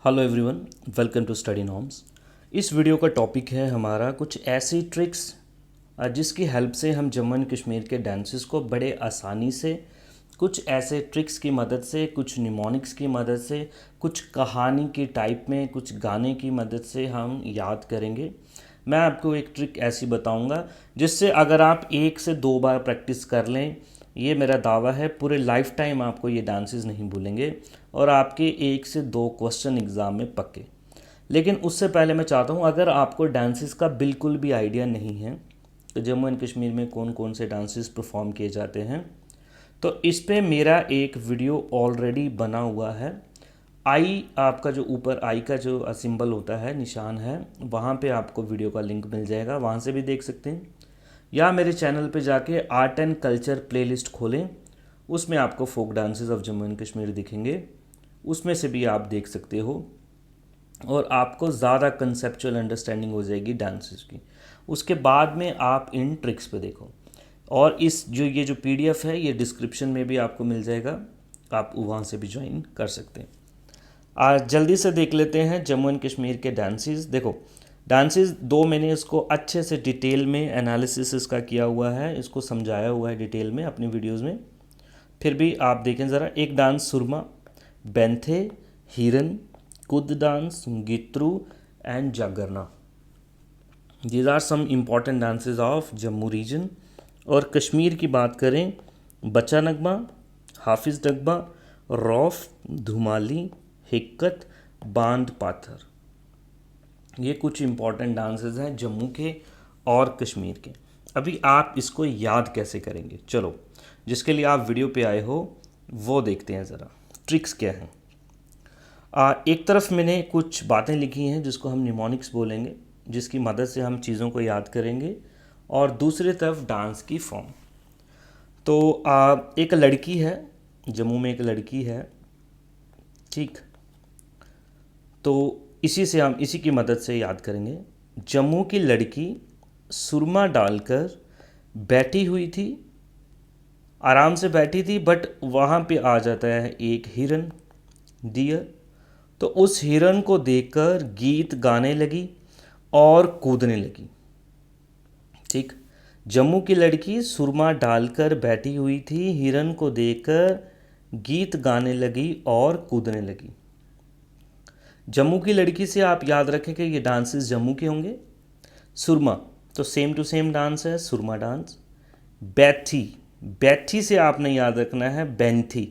Hello everyone, welcome to study norms. इस video का topic है हमारा कुछ ऐसी ट्रिक्स जिसकी हेल्प से हम जम्मू एंड कश्मीर के डांसेस को बड़े आसानी से कुछ ऐसे ट्रिक्स की मदद से, कुछ निमोनिक्स की मदद से, कुछ कहानी की टाइप में, कुछ गाने की मदद से हम याद करेंगे। मैं आपको एक ट्रिक ऐसी बताऊंगा जिससे अगर आप 1 से 2 बार प्रैक्टिस कर लें, ये मेरा दावा है, पूरे लाइफ टाइम आपको ये डांसेस नहीं भूलेंगे और आपके 1 से 2 क्वेश्चन एग्ज़ाम में पक्के। लेकिन उससे पहले मैं चाहता हूँ, अगर आपको डांसेस का बिल्कुल भी आइडिया नहीं है तो जम्मू एंड कश्मीर में कौन कौन से डांसेस परफॉर्म किए जाते हैं, तो इस पे मेरा एक वीडियो ऑलरेडी बना हुआ है। आई, आपका जो ऊपर आई का जो सिंबल होता है, निशान है, वहाँ पे आपको वीडियो का लिंक मिल जाएगा, वहाँ से भी देख सकते हैं। या मेरे चैनल पे जाके आर्ट एंड कल्चर प्लेलिस्ट खोलें, उसमें आपको folk dances of Jammu and Kashmir दिखेंगे, उसमें से भी आप देख सकते हो और आपको ज़्यादा कंसेप्चुअल अंडरस्टैंडिंग हो जाएगी डांसेस की। उसके बाद में आप इन ट्रिक्स पे देखो, और इस ये जो पीडीएफ है ये डिस्क्रिप्शन में भी आपको मिल जाएगा, आप वहाँ से भी ज्वाइन कर सकते हैं। आज जल्दी से देख लेते हैं जम्मू एंड कश्मीर के डांसेस। देखो, डांसेस दो मैंने इसको अच्छे से डिटेल में एनालिसिस इसका किया हुआ है, इसको समझाया हुआ है डिटेल में अपनी वीडियोस में। फिर भी आप देखें ज़रा। एक dance Surma, Benthe, Hiran, Kud dance, Gitru and Jagarna. These are some important dances of Jammu region. और कश्मीर की बात करें, बच्चा नगमा, हाफिज़ नगमा, रौफ, धुमाली, हिक्कत, बांध पाथर। ये कुछ इम्पॉर्टेंट डांसेस हैं जम्मू के और कश्मीर के। अभी आप इसको याद कैसे करेंगे, चलो जिसके लिए आप वीडियो पे आए हो वो देखते हैं ज़रा ट्रिक्स क्या हैं। एक तरफ मैंने कुछ बातें लिखी हैं जिसको हम निमोनिक्स बोलेंगे, जिसकी मदद से हम चीज़ों को याद करेंगे, और दूसरी तरफ डांस की फॉर्म। तो एक लड़की है, जम्मू में एक लड़की है, ठीक, तो इसी की मदद से याद करेंगे। जम्मू की लड़की सुरमा डालकर बैठी हुई थी, आराम से बैठी थी, बट वहाँ पे आ जाता है एक हिरन, डियर। तो उस हिरन को देखकर गीत गाने लगी और कूदने लगी। ठीक, जम्मू की लड़की सुरमा डालकर बैठी हुई थी, हिरन को देखकर गीत गाने लगी और कूदने लगी। जम्मू की लड़की से आप याद रखें कि ये डांसेस जम्मू के होंगे। सुरमा तो सेम टू सेम डांस है, सुरमा डांस। बैठी, बैठी से आपने याद रखना है Benthi.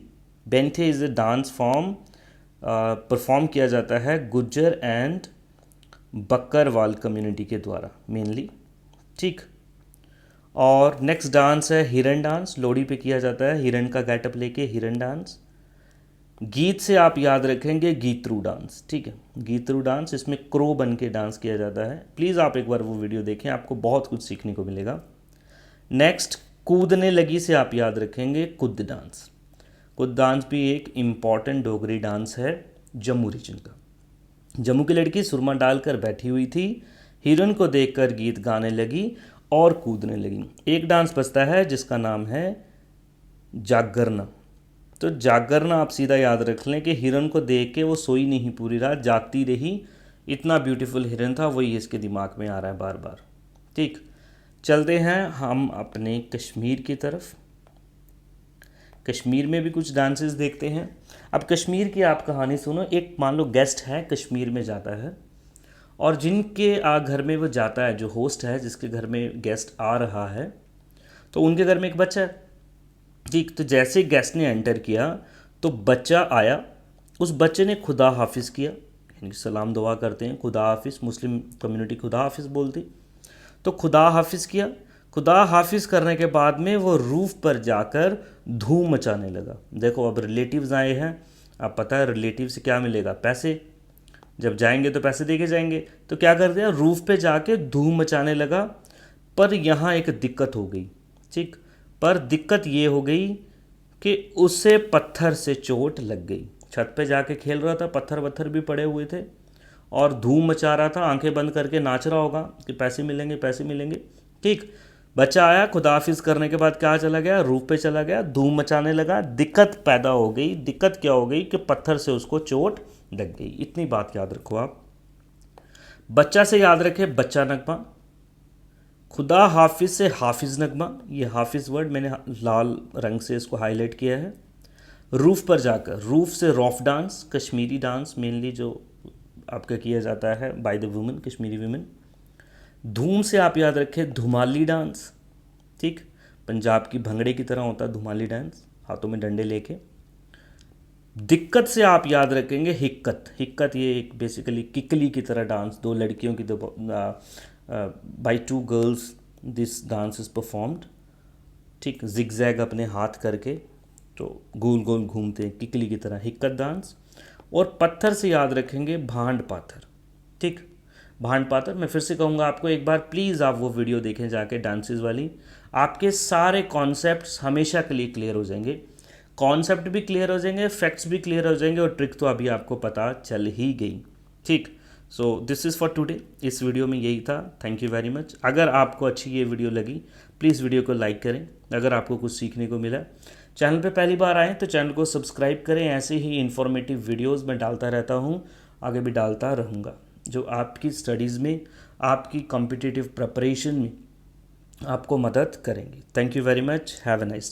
Benthi is a dance form, perform किया जाता है गुज्जर एंड बकरवाल कम्युनिटी के द्वारा मेनली, ठीक। और नेक्स्ट डांस है हिरन डांस, लोहड़ी पे किया जाता है, हिरन का गेटअप लेके हिरन डांस। गीत से आप याद रखेंगे गीतरू डांस, ठीक है, गीतरू डांस, इसमें क्रो बन के डांस किया जाता है। प्लीज़ आप एक बार वो वीडियो देखें, आपको बहुत कुछ सीखने को मिलेगा। नेक्स्ट, कूदने लगी से आप याद रखेंगे कुद डांस। कुद डांस भी एक इम्पॉर्टेंट डोगरी डांस है जम्मू रीजन का। जम्मू की लड़की सुरमा डालकर बैठी हुई थी, हिरन को देखकर गीत गाने लगी और कूदने लगी। एक डांस बचता है जिसका नाम है जागरना। तो जागरना आप सीधा याद रख लें कि हिरन को देख के वो सोई नहीं, पूरी रात जागती रही, इतना ब्यूटीफुल हिरन था, वही इसके दिमाग में आ रहा है बार बार, ठीक। चलते हैं हम अपने कश्मीर की तरफ। कश्मीर में भी कुछ डांसेस देखते हैं। अब कश्मीर की आप कहानी सुनो। एक मान लो गेस्ट है, कश्मीर में जाता है, और जिनके घर में वो जाता है, जो होस्ट है जिसके घर में गेस्ट आ रहा है, तो उनके घर में एक बच्चा है, ठीक। तो जैसे गेस्ट ने एंटर किया तो बच्चा आया, उस बच्चे ने खुदा हाफिज़ किया, यानी सलाम दुआ करते हैं, खुदा हाफिज़, मुस्लिम कम्युनिटी खुदा हाफिज़ बोलती। तो खुदा हाफिज़ किया। खुदा हाफिज़ करने के बाद में वो रूफ़ पर जाकर धूम मचाने लगा। देखो, अब रिलेटिव्स आए हैं, अब पता है रिलेटिव से क्या मिलेगा, पैसे। जब जाएंगे तो पैसे दे के जाएंगे, तो क्या कर दिया, रूफ़ पे जाके धूम मचाने लगा। पर यहाँ एक दिक्कत हो गई, ठीक। पर दिक्कत ये हो गई कि उसे पत्थर से चोट लग गई। छत पे जाके खेल रहा था, पत्थर वत्थर भी पड़े हुए थे, और धूम मचा रहा था, आंखें बंद करके नाच रहा होगा कि पैसे मिलेंगे पैसे मिलेंगे, ठीक। बच्चा आया, खुदाफिज करने के बाद क्या चला गया, रूफ पे चला गया, धूम मचाने लगा। दिक्कत पैदा हो गई। दिक्कत क्या हो गई कि पत्थर से उसको चोट लग गई। इतनी बात याद रखो आप। बच्चा से याद रखें बच्चा नगमा, खुदा हाफिज से हाफिज नगमा, ये हाफिज वर्ड मैंने लाल रंग से इसको हाईलाइट किया है। रूफ पर जाकर, रूफ से rough dance, Kashmiri dance mainly जो आपका किया जाता है by the women, Kashmiri women. धूम से आप याद रखें धुमाली डांस, ठीक, पंजाब की भंगड़े की तरह होता है धुमाली डांस, हाथों में डंडे लेके। दिक्कत से आप याद रखेंगे हिक्कत, हिक्कत ये एक बेसिकली किकली की तरह डांस, दो लड़कियों की, by two girls this dance is performed, ठीक, जिगजैग अपने हाथ करके तो गोल गोल घूमते हैं किकली की तरह, हिक्कत डांस। और पत्थर से याद रखेंगे भांड पाथर, ठीक, भांड पाथर। मैं फिर से कहूँगा आपको एक बार प्लीज़ आप वो वीडियो देखें जाके डांसेस वाली, आपके सारे कॉन्सेप्ट्स हमेशा के लिए क्लियर हो जाएंगे, कॉन्सेप्ट भी क्लियर हो जाएंगे, फैक्ट्स भी क्लियर हो जाएंगे, और ट्रिक तो अभी आपको पता चल ही गई, ठीक। So this is for today, इस वीडियो में यही था। Thank you very much. अगर आपको अच्छी ये वीडियो लगी प्लीज़ वीडियो को लाइक करें, अगर आपको कुछ सीखने को मिला। चैनल पे पहली बार आएँ तो चैनल को सब्सक्राइब करें, ऐसे ही इन्फॉर्मेटिव वीडियोस मैं डालता रहता हूँ, आगे भी डालता रहूँगा, जो आपकी स्टडीज़ में, आपकी कॉम्पिटिटिव प्रिपरेशन में आपको मदद करेंगी। Thank you very much, have a nice.